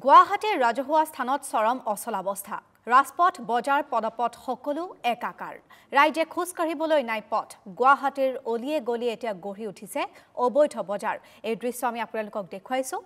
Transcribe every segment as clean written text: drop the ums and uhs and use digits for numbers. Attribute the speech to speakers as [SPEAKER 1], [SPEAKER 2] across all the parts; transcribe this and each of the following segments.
[SPEAKER 1] গুৱাহাটীৰ ৰাজহুৱা স্থানত চৰম অচলাৱস্থা ৰাজপথ বজাৰ পদপথ সকলো একাকাৰ ৰাইজে খোজ কাঢ়িবলৈ নাই পথ গুৱাহাটীৰ অলিয়ে গলিয়ে এতিয়া গঢ়ি উঠিছে অবৈধ বজাৰ এই দৃশ্য আমি আপোনালোকক দেখুৱাইছো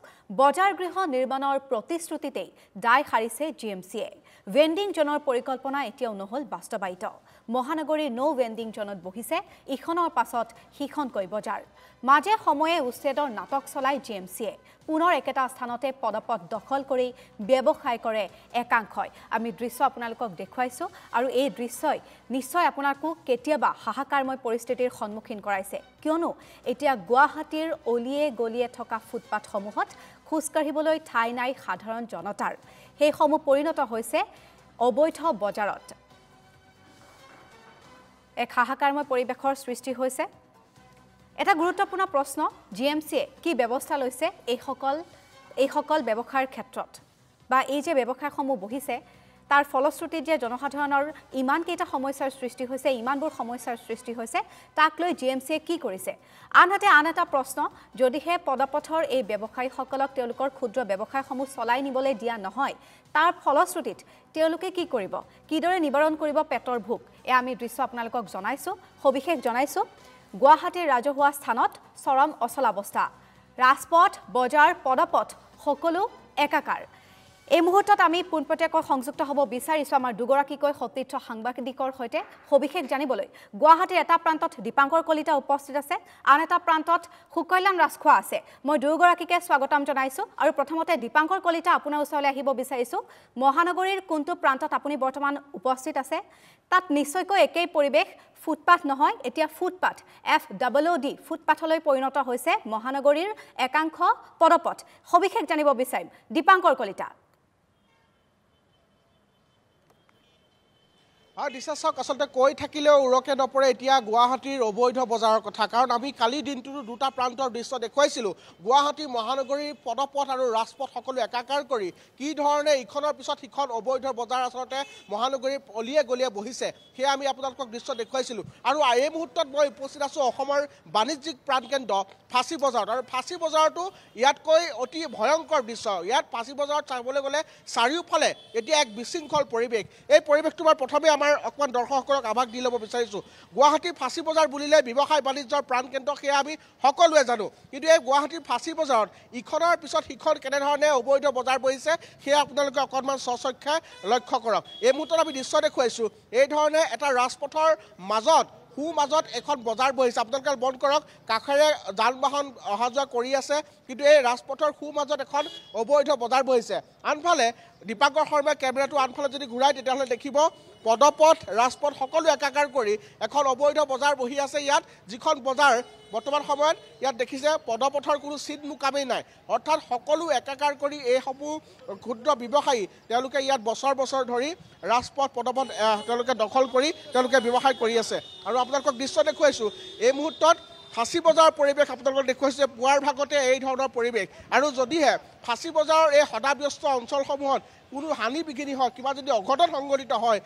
[SPEAKER 1] বজাৰ গৃহ নিৰ্মাণৰ প্ৰতিশ্ৰুতিতেই দায় সাৰিছে জিএমচিয়ে ভেন্ডিং জনৰ পৰিকল্পনা এতিয়াও নহল বাস্তৱায়িত মহানগৰীৰ নো ভেন্ডিং জনত বহিছে ইখনৰ পাছত সিখনকৈ বজাৰ মাজে সময়ে উচ্ছেদৰ নাটক চলাই জিএমচিয়ে পুনৰ একেটা স্থানতে পদপথ দখল কৰি ব্যৱসায় কৰে একাংশই আমি দৃশ্য আপোনালোকক দেখুৱাইছো আৰু এই দৃশ্যই নিশ্চয় আপোনাকো কেতিয়াবা হাহাকাৰময় পৰিস্থিতিৰ সন্মুখীন কৰাইছে কিয়নো এতিয়া গুৱাহাটীৰ অলিয়ে গলিয়ে থকা ফুটপাথসমূহত খোজ কাঢ়িবলৈ ঠাই নাই সাধাৰণ জনতাৰ সেইসমূহ পৰিণত হৈছে অবৈধ বজাৰত এক হাহাকাৰময় পৰিৱেশৰ সৃষ্টি হৈছে এটা গুৰুত্বপূৰ্ণ প্ৰশ্ন জিএমচিয়ে কি ব্যৱস্থা লৈছে এই সকল ব্যৱসায়ৰ ক্ষেত্ৰত বা এই যে ব্যৱসায়সমূহ বহিছে তাৰ ফলশ্ৰুতিত যে জনসাধাৰণৰ ইমান কেইটা সমস্যাৰ সৃষ্টি হৈছে ইমানবোৰ সমস্যাৰ সৃষ্টি হৈছে তাক লৈ জিএমচিয়ে কি কৰিছে আনহাতে আন এটা প্ৰশ্ন যদিহে পদপথৰ এই ব্যৱসায়ীসকলক তেওঁলোকৰ ক্ষুদ্ৰ ব্যৱসায়সমূহ চলাই নিবলৈ দিয়া নহয় তাৰ ফলশ্ৰুতিত তেওঁলোকে কি কৰিব কিদৰে নিবাৰণ কৰিব পেটৰ ভোক এয়া আমি দৃশ্য আপোনালোকক জনাইছো সবিশেষ জনাইছো গুৱাহাটীৰ ৰাজহুৱা স্থানত চৰম অচলাৱস্থা ৰাজপথ বজাৰ পদপথ সকলো একাকাৰ এই মুহূৰ্তত আমি পুনপটীয়াকৈ সংযুক্ত হ'ব বিচাৰিছো আমাৰ দুগৰাকীকৈ সতীৰ্থ সাংবাদিকৰ সৈতে সবিশেষ জানিবলৈ গুৱাহাটীৰ এটা প্ৰান্তত দীপাংকৰ কলিতা উপস্থিত আছে আন এটা প্ৰান্তত সুকল্যাণ ৰাজখোৱা আছে মই দুগৰাকীকে স্বাগতম জনাইছো আৰু প্ৰথমতে দীপাংকৰ কলিতা আপোনাৰ ওচৰলৈ আহিব বিচাৰিছো মহানগৰীৰ কোনটো প্ৰান্তত আপুনি বৰ্তমান উপস্থিত আছে তাত নিশ্চয়কৈ একেই পৰিৱেশ ফুটপাথ নহয় এতিয়া ফুটপাথ FOOD ফুটপাথলৈ পৰিণত হৈছে মহানগৰীৰ একাংশ পদপথ সবিশেষ জানিব বিচাৰিম দীপাংকৰ কলিতা
[SPEAKER 2] বিশ্বাসক আসলতে কৈ থাকিলেও উৰকে নপৰে এতিয়া গুৱাহাটীৰ অবৈধ বজাৰৰ কথা কাৰণ আমি কালি দিনটোৰ দুটা প্ৰান্তৰ দৃশ্য দেখুৱাইছিলোঁ গুৱাহাটী মহানগৰীৰ পদপথ আৰু ৰাজপথ সকলো একাকাৰ কৰি কি ধৰণে ইখনৰ পিছত সিখন অবৈধ বজাৰ আচলতে মহানগৰীৰ অলিয়ে গলিয়ে বহিছে সেয়া আমি আপোনালোকক দৃশ্য দেখুৱাইছিলোঁ আৰু এই মুহূৰ্তত মই উপস্থিত আছোঁ অসমৰ বাণিজ্যিক প্ৰাণকেন্দ্ৰ ফাঁচী বজাৰত আৰু ফাঁচী বজাৰতো ইয়াতকৈ অতি ভয়ংকৰ দৃশ্য ইয়াত ফাঁচী বজাৰত চাবলৈ গ'লে চাৰিওফালে এতিয়া এক বিশৃংখল পৰিৱেশ এই পৰিৱেশটো মই প্ৰথমে আমাৰ অকমান দৰ্শকসকলক আভাস দি ল'ব বিচাৰিছোঁ গুৱাহাটীৰ ফাঁচী বজাৰ বুলিলে ব্যৱসায় বাণিজ্যৰ প্ৰাণকেন্দ্ৰ সেয়া আমি সকলোৱে জানো কিন্তু এই গুৱাহাটীৰ ফাঁচী বজাৰত ইখনৰ পিছত সিখন কেনেধৰণে অবৈধ বজাৰ বহিছে সেয়া আপোনালোকে অকণমান স্বচক্ষে লক্ষ্য কৰক এই মুহূৰ্তত আমি দৃশ্য দেখুৱাইছোঁ এই ধৰণে এটা ৰাজপথৰ মাজত মাজত এখন বজাৰ বহিছে আপোনালোকে মন কৰক কাষেৰে যান বাহন অহা যোৱা কৰি আছে কিন্তু এই ৰাজপথৰ মাজত এখন অবৈধ বজাৰ বহিছে আনফালে দীপাংকৰ শৰ্মাই কেমেৰাটো আনফালে যদি ঘূৰাই তেতিয়াহ'লে দেখিব পদপথ ৰাজপথ সকলো একাকাৰ কৰি এখন অবৈধ বজাৰ বহি আছে ইয়াত যিখন বজাৰ বৰ্তমান সময়ত ইয়াত দেখিছে পদপথৰ কোনো চিন মুকামেই নাই অৰ্থাৎ সকলো একাকাৰ কৰি এইসমূহ ক্ষুদ্ৰ ব্যৱসায়ী তেওঁলোকে ইয়াত বছৰ বছৰ ধৰি ৰাজপথ পদপথ তেওঁলোকে দখল কৰি তেওঁলোকে ব্যৱসায় কৰি আছে আৰু আপোনালোকক দৃশ্য দেখুৱাইছোঁ এই মুহূৰ্তত ফাঁচী বজাৰৰ পৰিৱেশ আপোনালোকক দেখুৱাইছে পুৱাৰ ভাগতে এই ধৰণৰ পৰিৱেশ আৰু যদিহে ফাঁচী বজাৰৰ এই সদাব্যস্ত অঞ্চলসমূহত কোনো হানি বিঘিনি হয় কিবা যদি অঘটন সংঘটিত হয়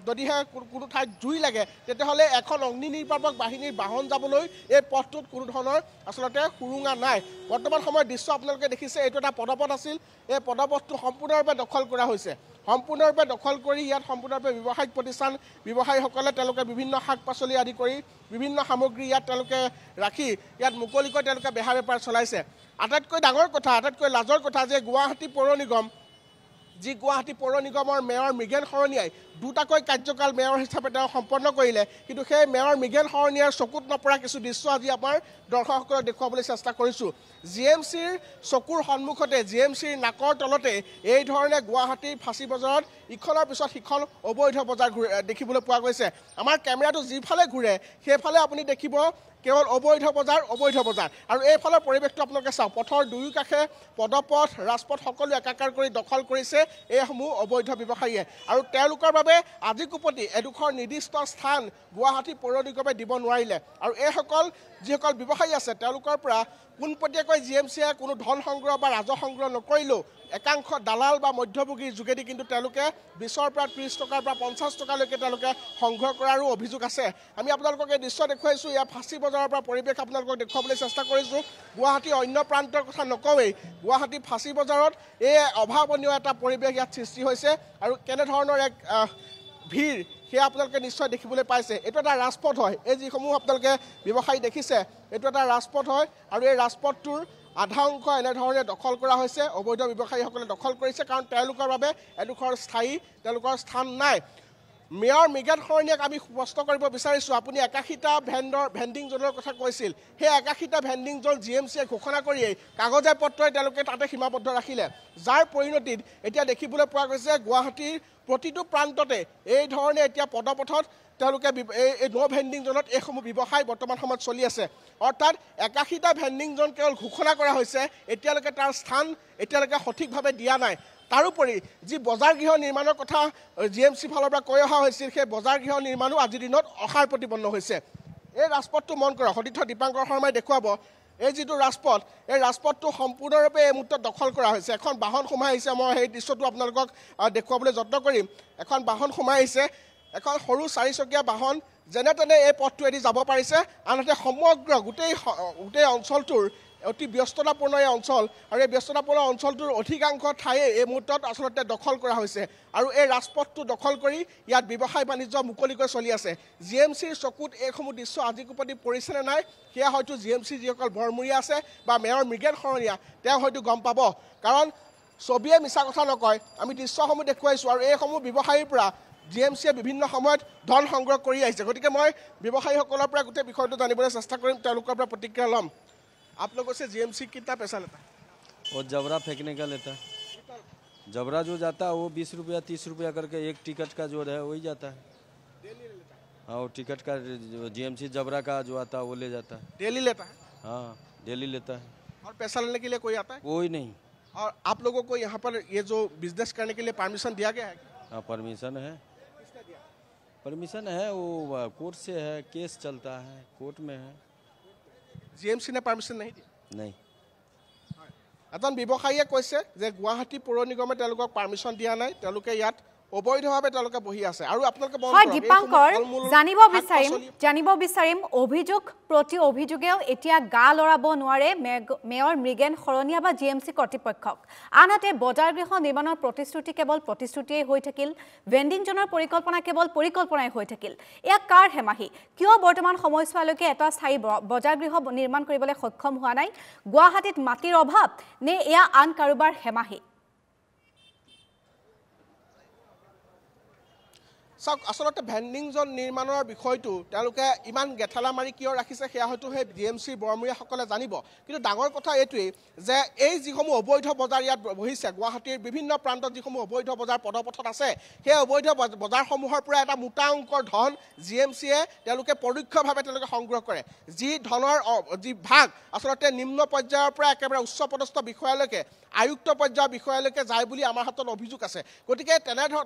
[SPEAKER 2] যদিহে কোনো ঠাইত জুই লাগে তেতিয়াহ'লে এখন অগ্নি নিৰ্বাপক বাহিনীৰ বাহন যাবলৈ এই পথটোত কোনো ধৰণৰ আচলতে সুৰুঙা নাই বৰ্তমান সময়ত দৃশ্য আপোনালোকে দেখিছে এইটো এটা পদপথ আছিল এই পদপথটো সম্পূৰ্ণৰূপে দখল কৰা হৈছে সম্পূৰ্ণৰূপে দখল কৰি ইয়াত সম্পূৰ্ণৰূপে ব্যৱসায়িক প্ৰতিষ্ঠান ব্যৱসায়ীসকলে তেওঁলোকে বিভিন্ন শাক পাচলি আদি কৰি বিভিন্ন সামগ্ৰী ইয়াত তেওঁলোকে ৰাখি ইয়াত মুকলিকৈ তেওঁলোকে বেহা বেপাৰ চলাইছে আটাইতকৈ ডাঙৰ কথা আটাইতকৈ লাজৰ কথা যে গুৱাহাটী পৌৰ নিগমৰ মেয়ৰ মৃগেন শৰণীয়াই দুটাকৈ কাৰ্যকাল মেয়ৰ হিচাপে তেওঁ সম্পন্ন কৰিলে কিন্তু সেই মেয়ৰ মৃগেন শৰণীয়াৰ চকুত নপৰা কিছু দৃশ্য আজি আমাৰ দৰ্শকসকলক দেখুৱাবলৈ চেষ্টা কৰিছোঁ জিএমচিৰ চকুৰ সন্মুখতে জিএমচিৰ নাকৰ তলতে এই ধৰণে গুৱাহাটীৰ ফাঁচী বজাৰত ইখনৰ পিছত সিখন অবৈধ বজাৰ দেখিবলৈ পোৱা গৈছে আমাৰ কেমেৰাটো যিফালে ঘূৰে সেইফালে আপুনি দেখিব কেৱল অবৈধ বজাৰ আৰু এইফালৰ পৰিৱেশটো আপোনালোকে চাওক পথৰ দুয়ো কাষে পদপথ ৰাজপথ সকলো একাকাৰ কৰি দখল কৰিছে এইসমূহ অবৈধ ব্যৱসায়ীয়ে আৰু তেওঁলোকৰ বাবে আজিকোপতি এডোখৰ নিৰ্দিষ্ট স্থান গুৱাহাটী পৌৰ নিগমে দিব নোৱাৰিলে আৰু এইসকল যিসকল ব্যৱসায়ী আছে তেওঁলোকৰ পৰা পোনপটীয়াকৈ GMCয়ে কোনো ধন সংগ্ৰহ বা ৰাজহ সংগ্ৰহ নকৰিলেও একাংশ দালাল বা মধ্যভোগীৰ যোগেদি কিন্তু তেওঁলোকে 20ৰ পৰা 30 টকাৰ পৰা 50 টকালৈকে তেওঁলোকে সংগ্ৰহ কৰাৰো অভিযোগ আছে আমি আপোনালোকক এই দৃশ্য দেখুৱাইছোঁ ইয়াৰ ফাঁচী বজাৰৰ পৰা পৰিৱেশ আপোনালোকক দেখুৱাবলৈ চেষ্টা কৰিছোঁ গুৱাহাটীৰ অন্য প্ৰান্তৰ কথা নকওঁৱেই গুৱাহাটী ফাঁচী বজাৰত এই অভাৱনীয় এটা পৰিৱেশ ইয়াত সৃষ্টি হৈছে আৰু কেনেধৰণৰ এক ভিৰ সেয়া আপোনালোকে নিশ্চয় দেখিবলৈ পাইছে এইটো এটা ৰাজপথ হয় এই যিসমূহ আপোনালোকে ব্যৱসায়ী দেখিছে এইটো এটা ৰাজপথ হয় আৰু এই ৰাজপথটোৰ আধা অংশ এনেধৰণে দখল কৰা হৈছে অবৈধ ব্যৱসায়ীসকলে দখল কৰিছে কাৰণ তেওঁলোকৰ বাবে এডোখৰ স্থায়ী তেওঁলোকৰ স্থান নাই মেয়ৰ মৃগেন শৰণীয়াক আমি স্পষ্ট কৰিব বিচাৰিছোঁ আপুনি 81টা ভেণ্ডিং জোনৰ কথা কৈছিল সেই 81টা ভেণ্ডিং জোন GMCয়ে ঘোষণা কৰিয়েই কাগজে পত্ৰই তেওঁলোকে তাতে সীমাবদ্ধ ৰাখিলে যাৰ পৰিণতিত এতিয়া দেখিবলৈ পোৱা গৈছে গুৱাহাটীৰ প্ৰতিটো প্ৰান্ততে এই ধৰণে এতিয়া পদপথত তেওঁলোকে এই নো ভেণ্ডিং জোনত এইসমূহ ব্যৱসায় বৰ্তমান সময়ত চলি আছে অৰ্থাৎ 81টা ভেণ্ডিং জোন কেৱল ঘোষণা কৰা হৈছে এতিয়ালৈকে তাৰ স্থান এতিয়ালৈকে সঠিকভাৱে দিয়া নাই তাৰোপৰি যি বজাৰ গৃহ নিৰ্মাণৰ কথা GMC ফালৰ পৰা কৈ অহা হৈছিল সেই বজাৰ গৃহ নিৰ্মাণো আজিৰ দিনত অসাৰ প্ৰতিপন্ন হৈছে এই ৰাজপথটো মন কৰক সতীৰ্থ দীপাংকৰ শৰ্মাই দেখুৱাব এই যিটো ৰাজপথ এই ৰাজপথটো সম্পূৰ্ণৰূপে এই মুহূৰ্তত দখল কৰা হৈছে এখন বাহন সোমাই আহিছে মই সেই দৃশ্যটো আপোনালোকক দেখুৱাবলৈ যত্ন কৰিম এখন বাহন সোমাই আহিছে এখন সৰু 4চকীয়া বাহন যেনে তেনে এই পথটোৱেদি যাব পাৰিছে আনহাতে সমগ্ৰ গোটেই অঞ্চলটোৰ অতি ব্যস্ততাপূৰ্ণ এই অঞ্চল আৰু এই ব্যস্ততাপূৰ্ণ অঞ্চলটোৰ অধিকাংশ ঠায়ে এই মুহূৰ্তত আচলতে দখল কৰা হৈছে আৰু এই ৰাজপথটো দখল কৰি ইয়াত ব্যৱসায় বাণিজ্য মুকলিকৈ চলি আছে GMCৰ চকুত এইসমূহ দৃশ্য আজিকোপতি পৰিছেনে নাই সেয়া হয়তো GMC যিসকল বৰমূৰীয়া আছে বা মেয়ৰ মৃগেন শৰণীয়া তেওঁ হয়তো গম পাব কাৰণ ছবিয়ে মিছা কথা নকয় আমি দৃশ্যসমূহ দেখুৱাইছোঁ আৰু এইসমূহ ব্যৱসায়ীৰ পৰা GMCয়ে বিভিন্ন সময়ত ধন সংগ্ৰহ কৰি আহিছে গতিকে মই ব্যৱসায়ীসকলৰ পৰা গোটেই বিষয়টো জানিবলৈ চেষ্টা কৰিম তেওঁলোকৰ পৰা প্ৰতিক্ৰিয়া ল'ম आप लोगों से GMC कितना पैसा लेता है
[SPEAKER 3] वो जबरा फेंकने का लेता है जबरा जो जाता है वो 20 रुपया 30 रुपया करके एक टिकट का जो है वही जाता है
[SPEAKER 2] डेली लेता है
[SPEAKER 3] हाँ वो टिकट का GMC जबरा का जो आता है वो ले जाता है
[SPEAKER 2] डेली लेता है
[SPEAKER 3] हाँ डेली लेता है
[SPEAKER 2] और पैसा लेने के लिए कोई आता है
[SPEAKER 3] कोई नहीं
[SPEAKER 2] और आप लोगों को यहाँ पर ये जो बिजनेस करने के लिए परमिशन दिया गया है
[SPEAKER 3] हाँ परमिशन है
[SPEAKER 2] किसने दिया
[SPEAKER 3] परमिशन है वो कोर्ट से है केस चलता है कोर्ट में है
[SPEAKER 2] GMC ने परमिशन नहीं दिया
[SPEAKER 3] नहीं
[SPEAKER 2] এজন ব্যৱসায়ীয়ে কৈছে যে গুৱাহাটী পৌৰ নিগমে তেওঁলোকক পাৰমিশ্যন দিয়া নাই তেওঁলোকে ইয়াত অবৈধভাৱে তেওঁলোকে বহি আছে আৰু আপোনালোকে
[SPEAKER 1] হয় দীপাংকৰ জানিব বিচাৰিম অভিযোগ প্ৰতি অভিযোগেও এতিয়া গা লৰাব নোৱাৰে মেয়ৰ মৃগেন শৰণীয়া বা GMC কৰ্তৃপক্ষক আনহাতে বজাৰ গৃহ নিৰ্মাণৰ প্ৰতিশ্ৰুতি কেৱল প্ৰতিশ্ৰুতিয়েই হৈ থাকিল ভেণ্ডিং জোনৰ পৰিকল্পনা কেৱল পৰিকল্পনাই হৈ থাকিল এয়া কাৰ হেমাহি কিয় বৰ্তমান সময়ছোৱালৈকে এটা স্থায়ী বজাৰ গৃহ নিৰ্মাণ কৰিবলৈ সক্ষম হোৱা নাই গুৱাহাটীত মাটিৰ অভাৱ নে এয়া আন কাৰোবাৰ হেমাহি
[SPEAKER 2] চাওক আসলতে ভেণ্ডিং জোন নিৰ্মাণৰ বিষয়টো তেওঁলোকে ইমান গেঠালা মাৰি কিয় ৰাখিছে সেয়া হয়তো সেই GMC বৰমূৰীয়াসকলে জানিব কিন্তু ডাঙৰ কথা এইটোৱেই যে এই যিসমূহ অবৈধ বজাৰ ইয়াত বহিছে গুৱাহাটীৰ বিভিন্ন প্ৰান্তত যিসমূহ অবৈধ বজাৰ পদপথত আছে সেই অবৈধ বজাৰসমূহৰ পৰা এটা মোটা অংকৰ ধন GMCয়ে তেওঁলোকে পৰোক্ষভাৱে তেওঁলোকে সংগ্ৰহ কৰে যি ধনৰ যি ভাগ আচলতে নিম্ন পৰ্যায়ৰ পৰা একেবাৰে উচ্চ পদস্থ বিষয়ালৈকে আয়ুক্ত পৰ্যায়ৰ বিষয়ালৈকে যায় বুলি আমাৰ হাতত অভিযোগ আছে গতিকে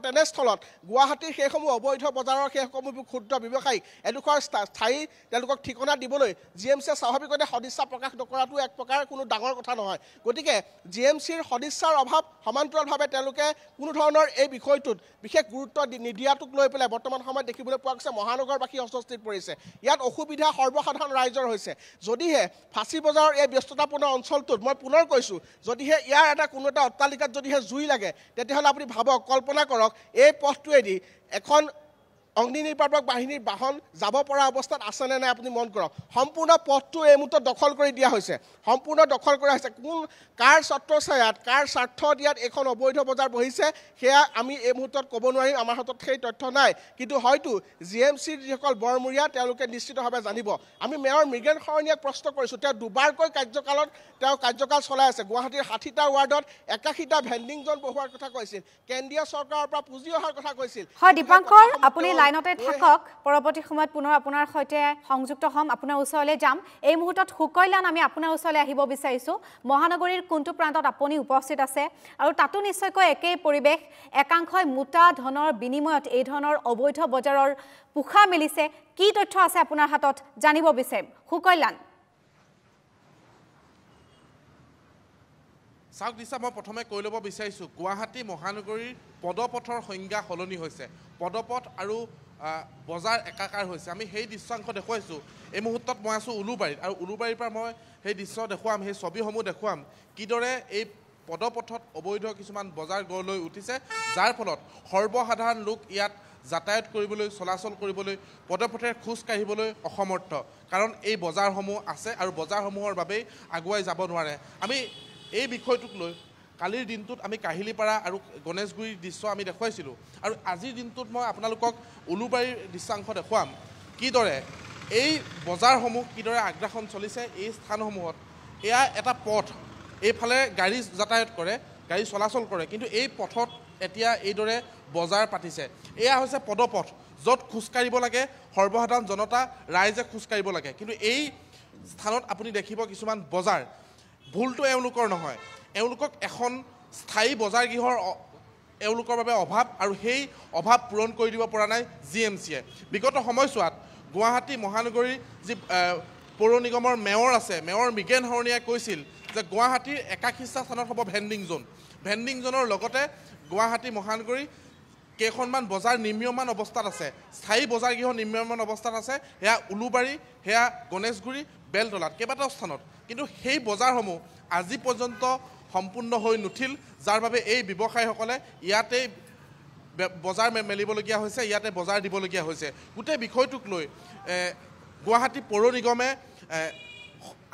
[SPEAKER 2] তেনেস্থলত গুৱাহাটীৰ সেইসমূহ অবৈধ বজাৰৰ সেইসমূহ ক্ষুদ্ৰ ব্যৱসায়ী এডোখৰ স্থায়ী তেওঁলোকক ঠিকনা দিবলৈ GMCয়ে স্বাভাৱিকতে সদিচ্ছা প্ৰকাশ নকৰাটো এক প্ৰকাৰ কোনো ডাঙৰ কথা নহয় গতিকে GMCৰ সদিচ্ছাৰ অভাৱ সমান্তৰালভাৱে তেওঁলোকে কোনো ধৰণৰ এই বিষয়টোত বিশেষ গুৰুত্ব নিদিয়াটোক লৈ পেলাই বৰ্তমান সময়ত দেখিবলৈ পোৱা গৈছে মহানগৰবাসী অস্বস্তিত পৰিছে ইয়াত অসুবিধা সৰ্বসাধাৰণ ৰাইজৰ হৈছে যদিহে ফাঁচী বজাৰৰ এই ব্যস্ততাপূৰ্ণ অঞ্চলটোত মই পুনৰ কৈছোঁ যদিহে ইয়াৰ এটা কোনো এটা অট্টালিকাত যদিহে জুই লাগে তেতিয়াহ'লে আপুনি ভাবক কল্পনা কৰক এই পথটোৱেদি এখন অগ্নি নিৰ্বাপক বাহিনীৰ বাহন যাব পৰা অৱস্থাত আছেনে নাই আপুনি মন কৰক সম্পূৰ্ণ পথটো এই মুহূৰ্তত দখল কৰি দিয়া হৈছে সম্পূৰ্ণ দখল কৰা হৈছে কোন কাৰ ছত্ৰছায়াত কাৰ স্বাৰ্থত ইয়াত এখন অবৈধ বজাৰ বহিছে সেয়া আমি এই মুহূৰ্তত ক'ব নোৱাৰিম আমাৰ হাতত সেই তথ্য নাই কিন্তু হয়তো GMCৰ যিসকল বৰমূৰীয়া তেওঁলোকে নিশ্চিতভাৱে জানিব আমি মেয়ৰ মৃগেন শৰণীয়াক প্ৰশ্ন কৰিছোঁ তেওঁ দুবাৰকৈ কাৰ্যকাল চলাই আছে গুৱাহাটীৰ 60টা ৱাৰ্ডত 81টা ভেণ্ডিং জোন বহোৱাৰ কথা কৈছিল কেন্দ্ৰীয় চৰকাৰৰ পৰা পুঁজি অহাৰ কথা কৈছিল
[SPEAKER 1] হয় দীপাংকৰ আপুনি লাইনতে থাকক পৰৱৰ্তী সময়ত পুনৰ আপোনাৰ সৈতে সংযুক্ত হ'ম আপোনাৰ ওচৰলৈ যাম এই মুহূৰ্তত সুকৈলান আমি আপোনাৰ ওচৰলৈ আহিব বিচাৰিছোঁ মহানগৰীৰ কোনটো প্ৰান্তত আপুনি উপস্থিত আছে আৰু তাতো নিশ্চয়কৈ একেই পৰিৱেশ একাংশই মোটা ধনৰ বিনিময়ত এই ধৰণৰ অবৈধ বজাৰৰ পোখা মেলিছে কি তথ্য আছে আপোনাৰ হাতত জানিব বিচাৰিম সুকৈলান
[SPEAKER 4] চাওক দিছা মই প্ৰথমে কৈ ল'ব বিচাৰিছোঁ গুৱাহাটী মহানগৰীৰ পদপথৰ সংজ্ঞা সলনি হৈছে পদপথ আৰু বজাৰ একাকাৰ হৈছে আমি সেই দৃশ্যাংশ দেখুৱাইছোঁ এই মুহূৰ্তত মই আছোঁ উলুবাৰীত আৰু উলুবাৰীৰ পৰা মই সেই দৃশ্য দেখুৱাম সেই ছবিসমূহ দেখুৱাম কিদৰে এই পদপথত অবৈধ কিছুমান বজাৰ গঢ় লৈ উঠিছে যাৰ ফলত সৰ্বসাধাৰণ লোক ইয়াত যাতায়াত কৰিবলৈ চলাচল কৰিবলৈ পদপথে খোজ কাঢ়িবলৈ অসমৰ্থ কাৰণ এই বজাৰসমূহ আছে আৰু বজাৰসমূহৰ বাবেই আগুৱাই যাব নোৱাৰে আমি এই বিষয়টোক লৈ কালিৰ দিনটোত আমি কাহিলীপাৰা আৰু গণেশগুৰিৰ দৃশ্য আমি দেখুৱাইছিলোঁ আৰু আজিৰ দিনটোত মই আপোনালোকক উলুবাৰীৰ দৃশ্যাংশ দেখুৱাম কিদৰে এই বজাৰসমূহ কিদৰে আগ্ৰাসন চলিছে এই স্থানসমূহত এয়া এটা পথ এইফালে গাড়ী যাতায়াত কৰে গাড়ী চলাচল কৰে কিন্তু এই পথত এতিয়া এইদৰে বজাৰ পাতিছে এয়া হৈছে পদপথ য'ত খোজকাঢ়িব লাগে সৰ্বসাধাৰণ জনতা ৰাইজে খোজকাঢ়িব লাগে কিন্তু এই স্থানত আপুনি দেখিব কিছুমান বজাৰ ভুলটো এওঁলোকৰ নহয় এওঁলোকক এখন স্থায়ী বজাৰ গৃহৰ এওঁলোকৰ বাবে অভাৱ আৰু সেই অভাৱ পূৰণ কৰি দিব পৰা নাই GMCয়ে বিগত সময়ছোৱাত গুৱাহাটী মহানগৰীৰ যি পৌৰ নিগমৰ মেয়ৰ আছে মেয়ৰ মৃগেন শৰণীয়াই কৈছিল যে গুৱাহাটীৰ 81টা স্থানত হ'ব ভেণ্ডিং জোনৰ লগতে গুৱাহাটী মহানগৰী কেইখনমান বজাৰ নিৰ্মীয়মান অৱস্থাত আছে স্থায়ী বজাৰ গৃহ নিৰ্মীয়মান অৱস্থাত আছে সেয়া উলুবাৰী সেয়া গণেশগুৰি বেলতলাত কেইবাটাও স্থানত কিন্তু সেই বজাৰসমূহ আজি পৰ্যন্ত সম্পূৰ্ণ হৈ নুঠিল যাৰ বাবে এই ব্যৱসায়ীসকলে ইয়াতে বজাৰ মেলিবলগীয়া হৈছে ইয়াতে বজাৰ দিবলগীয়া হৈছে গোটেই বিষয়টোক লৈ গুৱাহাটী পৌৰ নিগমে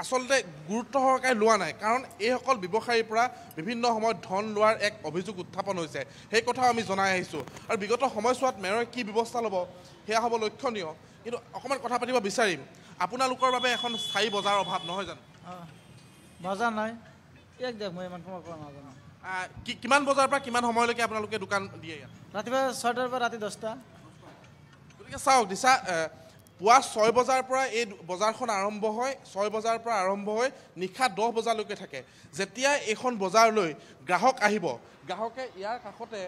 [SPEAKER 4] আচলতে গুৰুত্ব সহকাৰে লোৱা নাই কাৰণ এইসকল ব্যৱসায়ীৰ পৰা বিভিন্ন সময়ত ধন লোৱাৰ এক অভিযোগ উত্থাপন হৈছে সেই কথাও আমি জনাই আহিছোঁ আৰু বিগত সময়ছোৱাত মেয়ৰে কি ব্যৱস্থা ল'ব সেয়া হ'ব লক্ষণীয় কিন্তু অকণমান কথা পাতিব বিচাৰিম আপোনালোকৰ বাবে এখন স্থায়ী বজাৰ অভাৱ নহয় জানো
[SPEAKER 5] বজাৰ নাই এক দেখ মই ইমান সময় পৰা নাজানো
[SPEAKER 4] কিমান বজাৰ পৰা কিমান সময়লৈকে আপোনালোকে দোকান দিয়ে ইয়াত
[SPEAKER 5] ৰাতিপুৱা 6টাৰ পৰা ৰাতি 10টা
[SPEAKER 4] গতিকে চাওক দিছা পুৱা 6 বজাৰ পৰা এই বজাৰখন আৰম্ভ হয় 6 বজাৰ পৰা আৰম্ভ হৈ নিশা 10 বজালৈকে থাকে যেতিয়া এইখন বজাৰলৈ গ্ৰাহক আহিব গ্ৰাহকে ইয়াৰ কাষতে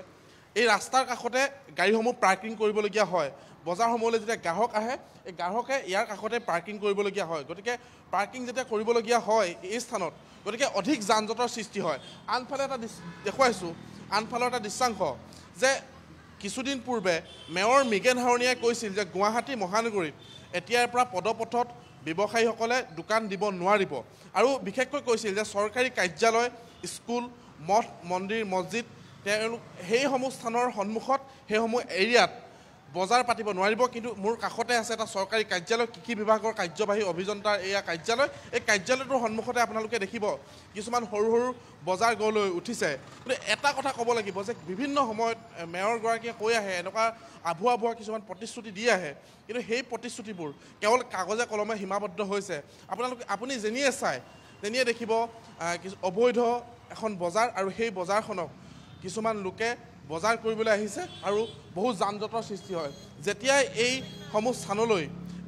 [SPEAKER 4] এই ৰাস্তাৰ কাষতে গাড়ীসমূহ পাৰ্কিং কৰিবলগীয়া হয় বজাৰসমূহলৈ যেতিয়া গ্ৰাহক আহে এই গ্ৰাহকে ইয়াৰ কাষতে পাৰ্কিং কৰিবলগীয়া হয় গতিকে পাৰ্কিং যেতিয়া কৰিবলগীয়া হয় এই স্থানত গতিকে অধিক যান জঁটৰ সৃষ্টি হয় আনফালে এটা দেখুৱাইছোঁ আনফালৰ এটা দৃশ্যাংশ যে কিছুদিন পূৰ্বে মেয়ৰ মৃগেন শৰণীয়াই কৈছিল যে গুৱাহাটী মহানগৰীত এতিয়াৰ পৰা পদপথত ব্যৱসায়ীসকলে দোকান দিব নোৱাৰিব আৰু বিশেষকৈ কৈছিল যে চৰকাৰী কাৰ্যালয় স্কুল মঠ মন্দিৰ মছজিদ তেওঁলোক সেইসমূহ স্থানৰ সন্মুখত সেইসমূহ এৰিয়াত বজাৰ পাতিব নোৱাৰিব কিন্তু মোৰ কাষতে আছে এটা চৰকাৰী কাৰ্যালয় কৃষি বিভাগৰ কাৰ্যবাহী অভিযন্তাৰ এয়া কাৰ্যালয় এই কাৰ্যালয়টোৰ সন্মুখতে আপোনালোকে দেখিব কিছুমান সৰু সৰু বজাৰ গঢ় লৈ উঠিছে কিন্তু এটা কথা ক'ব লাগিব যে বিভিন্ন সময়ত মেয়ৰগৰাকীয়ে কৈ আহে এনেকুৱা আভুৱা কিছুমান প্ৰতিশ্ৰুতি দি আহে কিন্তু সেই প্ৰতিশ্ৰুতিবোৰ কেৱল কাগজে কলমে সীমাবদ্ধ হৈছে আপুনি যেনিয়ে চাই তেনিয়ে দেখিব অবৈধ এখন বজাৰ আৰু সেই বজাৰখনক কিছুমান লোকে বজাৰ কৰিবলৈ আহিছে আৰু বহু যান জঁটৰ সৃষ্টি হয় যেতিয়াই এইসমূহ স্থানলৈ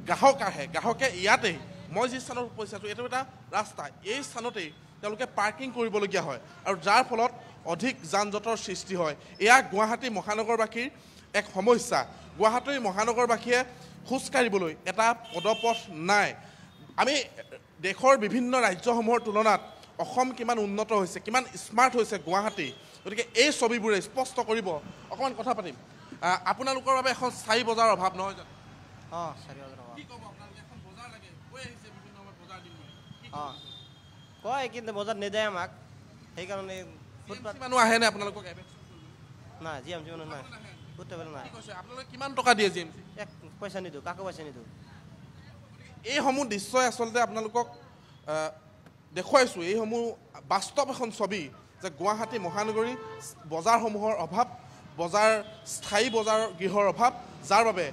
[SPEAKER 4] গ্ৰাহক আহে গ্ৰাহকে ইয়াতেই মই যি স্থানত উপস্থিত আছোঁ এইটো এটা ৰাস্তা এই স্থানতেই তেওঁলোকে পাৰ্কিং কৰিবলগীয়া হয় আৰু যাৰ ফলত অধিক যান জঁটৰ সৃষ্টি হয় এয়া গুৱাহাটী মহানগৰবাসীৰ এক সমস্যা গুৱাহাটী মহানগৰবাসীয়ে খোজকাঢ়িবলৈ এটা পদপথ নাই আমি দেশৰ বিভিন্ন ৰাজ্যসমূহৰ তুলনাত অসম কিমান উন্নত হৈছে কিমান স্মাৰ্ট হৈছে গুৱাহাটী গতিকে এই ছবিবোৰে স্পষ্ট কৰিব অকণমান কথা পাতিম আপোনালোকৰ বাবে এখন স্থায়ী বজাৰ অভাৱ নহয় জানো
[SPEAKER 5] স্থায়ী বজাৰ অভাৱ
[SPEAKER 4] কি ক'ব আপোনালোকে এখন বজাৰ লাগে কৈ আহিছে বিভিন্ন সময়ত বজাৰ দিম বুলি
[SPEAKER 6] কয় কিন্তু বজাৰ নিদিয়ে আমাক সেইকাৰণে
[SPEAKER 4] মানুহ আহেনে আপোনালোকক
[SPEAKER 6] নাই GMC মানুহ নাই গোটেইবিলাক নাই
[SPEAKER 4] আপোনালোকে কিমান টকা দিয়ে GMC
[SPEAKER 6] এক পইচা নিদিওঁ কাকো পইচা নিদিওঁ
[SPEAKER 4] এইসমূহ দৃশ্যই আচলতে আপোনালোকক দেখুৱাইছোঁ এইসমূহ বাস্তৱ এখন ছবি যে গুৱাহাটী মহানগৰী বজাৰসমূহৰ অভাৱ বজাৰ স্থায়ী বজাৰ গৃহৰ অভাৱ যাৰ বাবে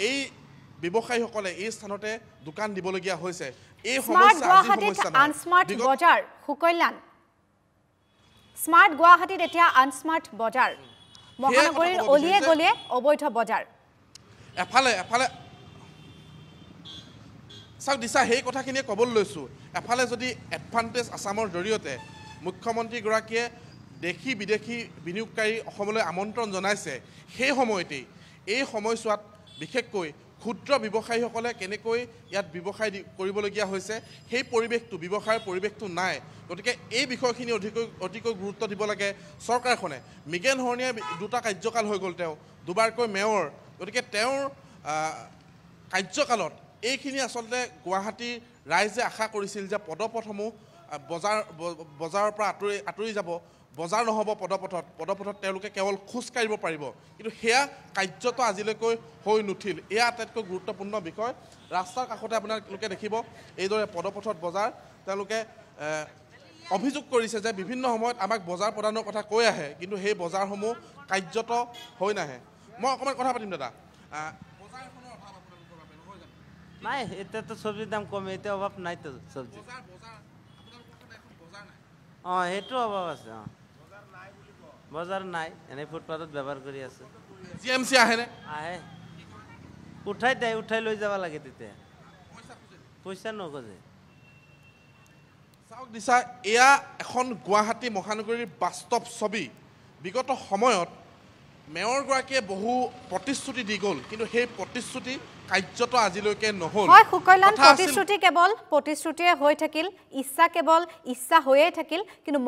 [SPEAKER 4] এই ব্যৱসায়ীসকলে এই স্থানতে দোকান দিবলগীয়া হৈছে এই সমস্যা
[SPEAKER 1] আনস্মাৰ্ট বজাৰ সুকল্যাণ স্মাৰ্ট গুৱাহাটীত এতিয়া আনস্মাৰ্ট বজাৰ মহানগৰীৰ অলিয়ে গলিয়ে অবৈধ বজাৰ
[SPEAKER 4] এফালে চাওক দিছা সেই কথাখিনিয়ে ক'বলৈ লৈছোঁ এফালে যদি এডভান্টেজ আছামৰ জৰিয়তে মুখ্যমন্ত্ৰীগৰাকীয়ে দেশী বিদেশী বিনিয়োগকাৰী অসমলৈ আমন্ত্ৰণ জনাইছে সেই সময়তেই এই সময়ছোৱাত বিশেষকৈ ক্ষুদ্ৰ ব্যৱসায়ীসকলে কেনেকৈ ইয়াত ব্যৱসায় কৰিবলগীয়া হৈছে সেই পৰিৱেশটো ব্যৱসায়ৰ পৰিৱেশটো নাই গতিকে এই বিষয়খিনি অধিকৈ গুৰুত্ব দিব লাগে চৰকাৰখনে মৃগেন শৰণীয়া 2টা কাৰ্যকাল হৈ গ'ল তেওঁ দুবাৰকৈ মেয়ৰ গতিকে তেওঁৰ কাৰ্যকালত এইখিনি আচলতে গুৱাহাটীৰ ৰাইজে আশা কৰিছিল যে পদপথসমূহ বজাৰৰ পৰা আঁতৰি যাব বজাৰ নহ'ব পদপথত তেওঁলোকে কেৱল খোজ কাঢ়িব পাৰিব কিন্তু সেয়া কাৰ্যত আজিলৈকে হৈ নুঠিল এয়া আটাইতকৈ গুৰুত্বপূৰ্ণ বিষয় ৰাস্তাৰ কাষতে আপোনালোকে দেখিব এইদৰে পদপথত বজাৰ তেওঁলোকে অভিযোগ কৰিছে যে বিভিন্ন সময়ত আমাক বজাৰ প্ৰদানৰ কথা কৈ আহে কিন্তু সেই বজাৰসমূহ কাৰ্যত হৈ নাহে মই অকণমান কথা পাতিম দাদা
[SPEAKER 5] নাই এতিয়াতো চব্জিৰ দাম কমে এতিয়া অভাৱ নাইতো চব্জি অঁ সেইটো অভাৱ আছে অঁ বজাৰ নাই এনেই ফুটপাথত ব্যৱহাৰ কৰি আছে
[SPEAKER 4] GMC আহেনে
[SPEAKER 5] আহে উঠাই লৈ যাব লাগে তেতিয়া পইচা নখোজে
[SPEAKER 4] চাওক দিছা এয়া এখন গুৱাহাটী মহানগৰীৰ বাস্তৱ ছবি বিগত সময়ত মেয়ৰগৰাকীয়ে বহু প্ৰতিশ্ৰুতি দি গ'ল কিন্তু সেই প্ৰতিশ্ৰুতি কাৰ্যত আজিলৈকে নহ'ল
[SPEAKER 1] হয় সুকল্যাণ প্ৰতিশ্ৰুতি কেৱল প্ৰতিশ্ৰুতিয়ে হৈ থাকিল ইচ্ছা কেৱল ইচ্ছা হৈয়ে থাকিল কিন্তু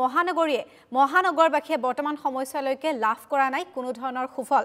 [SPEAKER 1] মহানগৰবাসীয়ে বৰ্তমান সময়লৈকে লাভ কৰা নাই কোনো ধৰণৰ সুফল